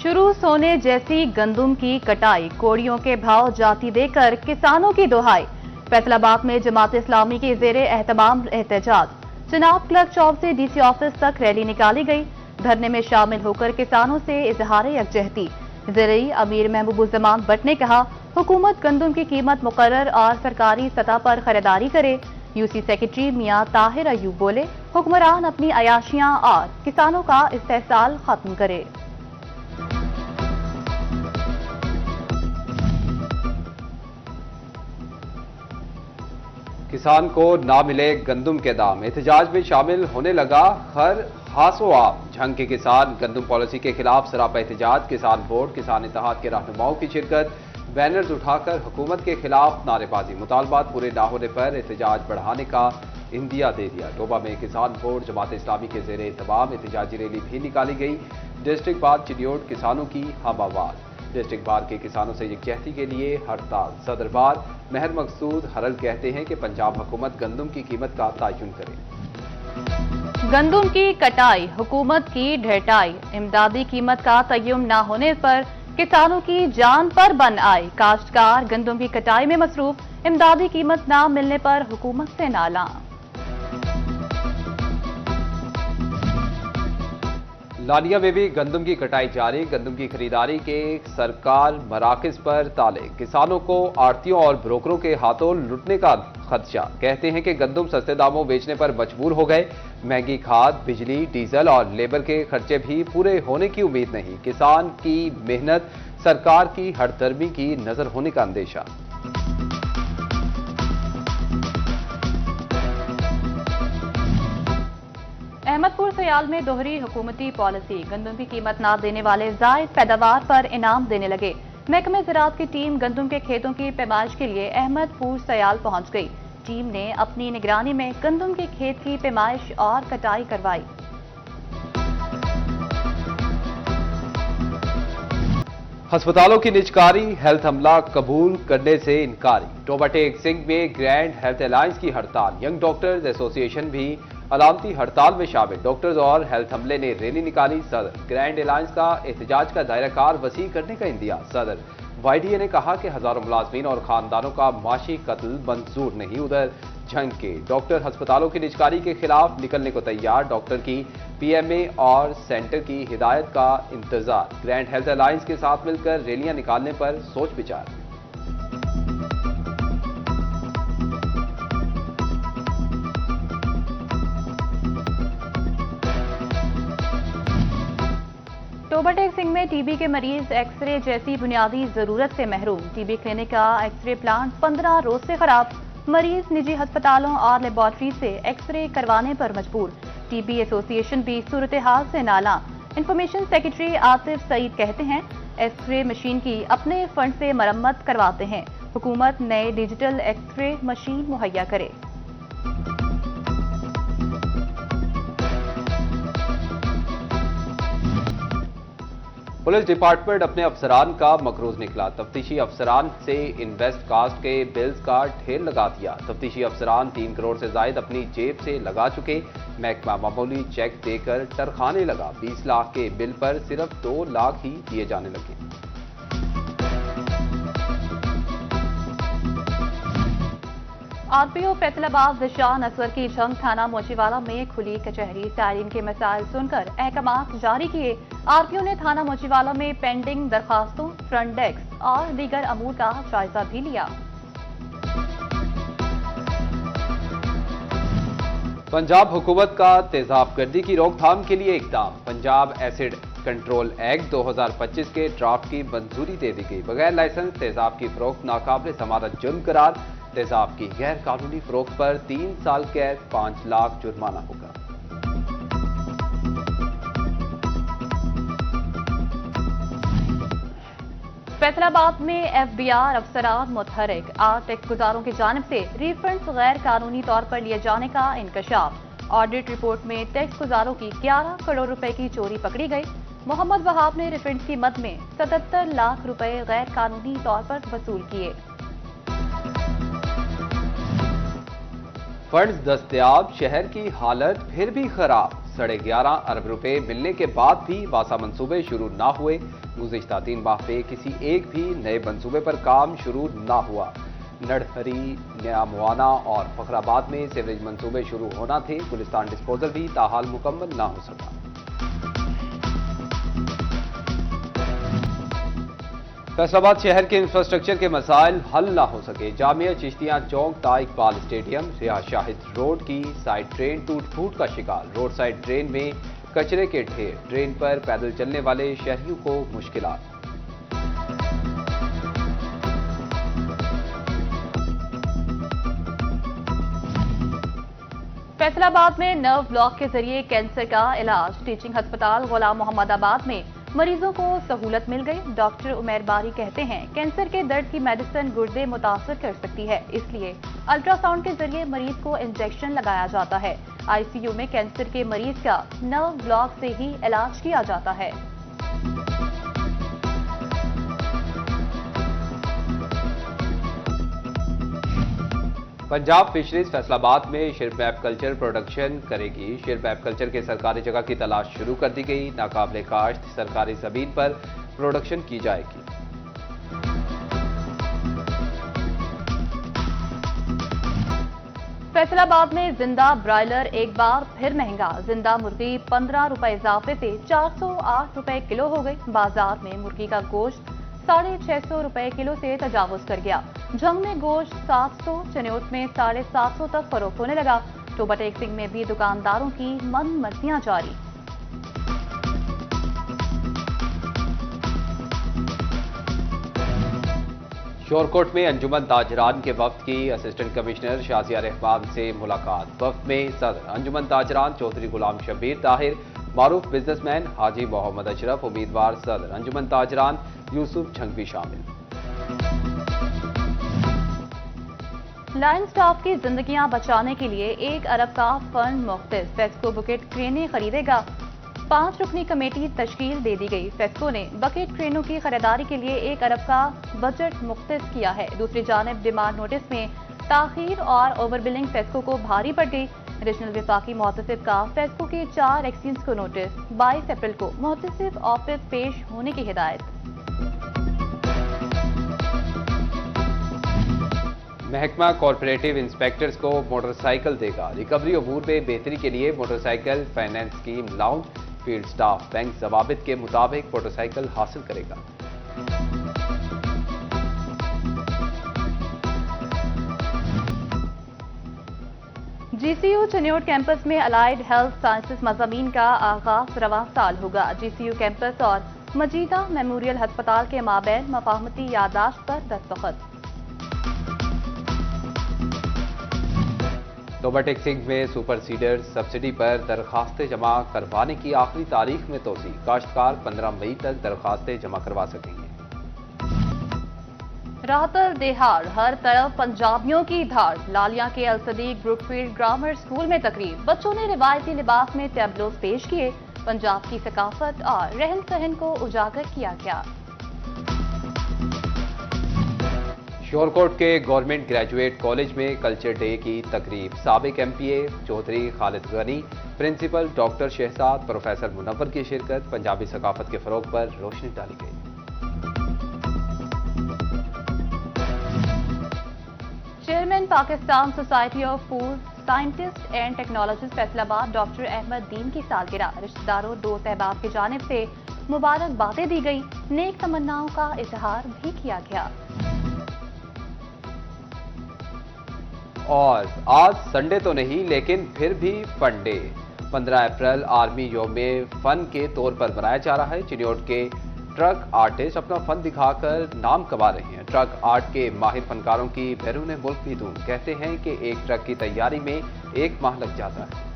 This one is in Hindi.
शुरू सोने जैसी गंदुम की कटाई, कोड़ियों के भाव जाती देकर किसानों की दुहाई। फैसलाबाद में जमात इस्लामी के जेरे एहतमाम एहतजाज, चिनाब क्लर्क चौक से डीसी ऑफिस तक रैली निकाली गई। धरने में शामिल होकर किसानों से इजहार यकजहती। ज़रई अमीर महबूबुज़्ज़मान भट्ट ने कहा, हुकूमत गंदुम की कीमत मुकर्रर और सरकारी सतह पर खरीदारी करे। यूसी सेक्रेटरी मियां ताहिर अयूब बोले, हुक्मरान अपनी अयाशियां और किसानों का इस्तेहसाल खत्म करे। किसान को ना मिले गंदुम के दाम, एहतजाज में शामिल होने लगा हर हासो आप। झंग के किसान गंदुम पॉलिसी के खिलाफ सरापा एहतजाज, किसान बोर्ड किसान इत्तेहाद के रहनुमाओं की शिरकत, बैनर्स उठाकर हुकूमत के खिलाफ नारेबाजी। मुतालबात पूरे ना होने पर एहतजाज बढ़ाने का इंदिया दे दिया। डोबा में किसान बोर्ड जमात इस्लामी के जेरे एहतमाम एहतजाजी रैली भी निकाली गई। डिस्ट्रिक्ट बार चिडियोट किसानों की हम आवाज। डिस्ट्रिक्ट बार के किसानों से यकजहती के लिए हड़ताल। सदर बार महर मकसूद हरल कहते हैं कि पंजाब हुकूमत गंदुम की कीमत का तयन करे। गंदुम की कटाई, हुकूमत की ढेटाई, इमदादी कीमत का तयन न होने पर किसानों की जान पर बन आई। काश्तकार गंदुम की कटाई में मसरूफ, इमदादी कीमत न मिलने पर हुकूमत से नाला। लालिया में भी गंदुम की कटाई जारी, गंदुम की खरीदारी के सरकार मराकज पर ताले। किसानों को आड़तियों और ब्रोकरों के हाथों लुटने का खदशा। कहते हैं कि गंदुम सस्ते दामों बेचने पर मजबूर हो गए। महंगी खाद, बिजली, डीजल और लेबर के खर्चे भी पूरे होने की उम्मीद नहीं। किसान की मेहनत सरकार की हड़दर्मी की नजर होने का अंदेशा। अहमदपुर सयाल में दोहरी हुकूमती पॉलिसी, गंदुम की कीमत न देने वाले जायद पैदावार पर इनाम देने लगे। महकमे ज़राअत की टीम गंदुम के खेतों की पैमाइश के लिए अहमदपुर सयाल पहुंच गई। टीम ने अपनी निगरानी में गंदुम के खेत की पैमाइश और कटाई करवाई। अस्पतालों की निजकारी, हेल्थ हमला कबूल करने से इनकारी। टोबा टेक सिंह में ग्रैंड हेल्थ अलायंस की हड़ताल, यंग डॉक्टर्स एसोसिएशन भी अलामती हड़ताल में शामिल। डॉक्टर्स और हेल्थ हमले ने रैली निकाली। सदर ग्रैंड अलायंस का एहतजाज का दायरा कार वसी करने का इंदिया। सदर YDA ने कहा कि हजारों मुलाजमीन और खानदानों का माशी कत्ल मंजूर नहीं। उधर झंग के डॉक्टर अस्पतालों की निजकारी के खिलाफ निकलने को तैयार। डॉक्टर की PMA और सेंटर की हिदायत का इंतजार। ग्रैंड हेल्थ अलायंस के साथ मिलकर रैलियां निकालने पर सोच विचार। टोबा टेक सिंह में टीबी के मरीज एक्सरे जैसी बुनियादी जरूरत से महरूम। टीबी क्लिनिक का एक्सरे प्लांट 15 रोज से खराब। मरीज निजी अस्पतालों और लेबोरेटरी से एक्सरे करवाने पर मजबूर। टीबी एसोसिएशन भी सूरत हाल से नाला। इंफॉर्मेशन सेक्रेटरी आसिफ सईद कहते हैं, एक्सरे मशीन की अपने फंड से मरम्मत करवाते हैं। हुकूमत नए डिजिटल एक्सरे मशीन मुहैया करे। पुलिस डिपार्टमेंट अपने अफसरान का मकरूज निकला। तफ्तीशी अफसरान से इन्वेस्ट कास्ट के बिल्स का ढेर लगा दिया। तफ्तीशी अफसरान 3 करोड़ से जायद अपनी जेब से लगा चुके। महकमा मामूली चेक देकर टरखाने लगा। 20 लाख के बिल पर सिर्फ 2 लाख ही दिए जाने लगे। RPO फैसलाबाद जिशान असवर की झंग थाना मोचीवाला में खुली कचहरी। साइरिन के मसाइल सुनकर अहकामात जारी किए। RPO ने थाना मोचीवाला में पेंडिंग दरखास्तों, फ्रंट डेस्क और दीगर अमूर का जायजा भी लिया। पंजाब हुकूमत का तेजाब गर्दी की रोकथाम के लिए इकदाम। पंजाब एसिड कंट्रोल एक्ट 2025 के ड्राफ्ट की मंजूरी दे दी गई। बगैर लाइसेंस तेजाब की फरोख्त नाकाबिल जमानत जुर्म करार। तेजाब की गैर कानूनी फरोख्त पर 3 साल कैद, 5 लाख जुर्माना होगा। फैसलाबाद में FBI अफसरान मुतहरिक। 8 टैक्स गुजारों की जानिब से रिफंड्स गैर कानूनी तौर पर लिए जाने का इंकशाफ। ऑडिट रिपोर्ट में टैक्स गुजारों की 11 करोड़ रुपए की चोरी पकड़ी गई। मोहम्मद वहाब ने रिफंड्स की मद में 77 लाख रुपए गैर कानूनी तौर पर वसूल किए। फंड्स दस्तयाब, शहर की हालत फिर भी खराब। 11.5 अरब रुपए मिलने के बाद भी वासा मंसूबे शुरू ना हुए। गुज़िश्ता 3 माह में किसी एक भी नए मंसूबे पर काम शुरू ना हुआ। नड़हरी, नया मुआना और फखराबाद में सीवरेज मंसूबे शुरू होना थे। गुलिस्तान डिस्पोजल भी ताहाल मुकम्मल ना हो सका। फैसलाबाद शहर के इंफ्रास्ट्रक्चर के मसाइल हल ना हो सके। जामिया चिश्तियां चौक ता इकबाल स्टेडियम रिहा शाहिद रोड की साइड ट्रेन टूट फूट का शिकार। रोड साइड ट्रेन में कचरे के ढेर, ट्रेन पर पैदल चलने वाले शहरियों को मुश्किलात। फैसलाबाद में नर्व ब्लॉक के जरिए कैंसर का इलाज। टीचिंग अस्पताल गुलाम मोहम्मदाबाद में मरीजों को सहूलत मिल गई। डॉक्टर उमैर बारी कहते हैं कैंसर के दर्द की मेडिसिन गुर्दे मुतासर कर सकती है, इसलिए अल्ट्रासाउंड के जरिए मरीज को इंजेक्शन लगाया जाता है। आईसीयू में कैंसर के मरीज का नर्व ब्लॉक से ही इलाज किया जाता है। पंजाब फिशरीज फैसलाबाद में शिर्प एपकल्चर प्रोडक्शन करेगी। शिर्प एपकल्चर के सरकारी जगह की तलाश शुरू कर दी गई। नाकाबिले काश्त सरकारी जमीन पर प्रोडक्शन की जाएगी। फैसलाबाद में जिंदा ब्रायलर एक बार फिर महंगा। जिंदा मुर्गी 15 रुपए इजाफे से 408 रुपए किलो हो गई। बाजार में मुर्गी का गोश्त 650 रुपए किलो से तजावुज कर गया। झंग में गोश्त 700, चन्योट में 750 तक फरोख्त होने लगा। टोबा टेक्सिंग में भी दुकानदारों की मन मर्जियां जारी। शोरकोट में अंजुमन ताजरान के वफ्द की असिस्टेंट कमिश्नर शाजिया रहमान से मुलाकात। वफ्द में सदर अंजुमन ताजरान, चौधरी गुलाम शब्बीर ताहिर, मारूफ बिजनेसमैन हाजी मोहम्मद अशरफ, उम्मीदवार सदर अंजुमन ताजरान यूसुफ झंग भी शामिल। लायन स्टाफ की जिंदगियां बचाने के लिए 1 अरब का फंड मुख्तस। फेस्को बुकेट क्रेनें खरीदेगा। 5 रुकनी कमेटी तश्कील दे दी गई। फेस्को ने बकेट क्रेनों की खरीदारी के लिए 1 अरब का बजट मुख्तस किया है। दूसरी जानिब डिमांड नोटिस में ताखीर और ओवरबिलिंग फेस्को को भारी पड़ गई। एडिशनल विफाकी मुहतसिब का फेस्को के 4 एक्सचेंज को नोटिस। 22 अप्रैल को मुहतसिब ऑफिस पेश होने की हिदायत। महकमा कॉर्पोरेटिव इंस्पेक्टर्स को मोटरसाइकिल देगा। रिकवरी अमूर में बेहतरी के लिए motorcycle finance scheme launch. Field staff bank जवाबित के मुताबिक मोटरसाइकिल हासिल करेगा। जीसीयू चन्योट कैंपस में अलाइड हेल्थ साइंसेज मज़ामीन का आगाज रवां साल होगा। जीसीयू कैंपस और मजीदा मेमोरियल अस्पताल के माबैन मफाहमती यादाश्त पर दस्तखत। टोबा टेक्सिंग में सुपर सीडर सब्सिडी पर दरखास्तें जमा करवाने की आखिरी तारीख में तोसी। काश्तकार 15 मई तक दरखास्तें जमा करवा सकेंगे। राहतल देहाड़, हर तरफ पंजाबियों की धाड़। लालिया के अल सदीक ब्रुकफील्ड ग्रामर स्कूल में तकरीब। बच्चों ने रिवायती लिबास में टैबलोज पेश किए। पंजाब की सकाफत और रहन सहन को उजागर किया गया। शोरकोट के गवर्नमेंट ग्रेजुएट कॉलेज में कल्चर डे की तकरीब। साबिक MPA Chaudhry Khalid Ghani, principal doctor Shahzad, professor Munawwar की शिरकत। पंजाबी सकाफत के फरोग पर रोशनी डाली गई। Chairman Pakistan society of food scientist and technologist Faisalabad doctor Ahmad Din की सालगिरह। रिश्तेदारों, दोस्त अहबाब की जानिब से मुबारकबादें दी गई। नेक तमन्नाओं का इजहार भी किया गया। और आज संडे तो नहीं, लेकिन फिर भी फन डे। 15 अप्रैल आर्मी योमे फन के तौर पर मनाया जा रहा है। चिन्योट के ट्रक आर्टिस्ट अपना फन दिखाकर नाम कमा रहे हैं। ट्रक आर्ट के माहिर फनकारों की बैरून मुल्क भी धूम। कहते हैं कि एक ट्रक की तैयारी में 1 माह लग जाता है।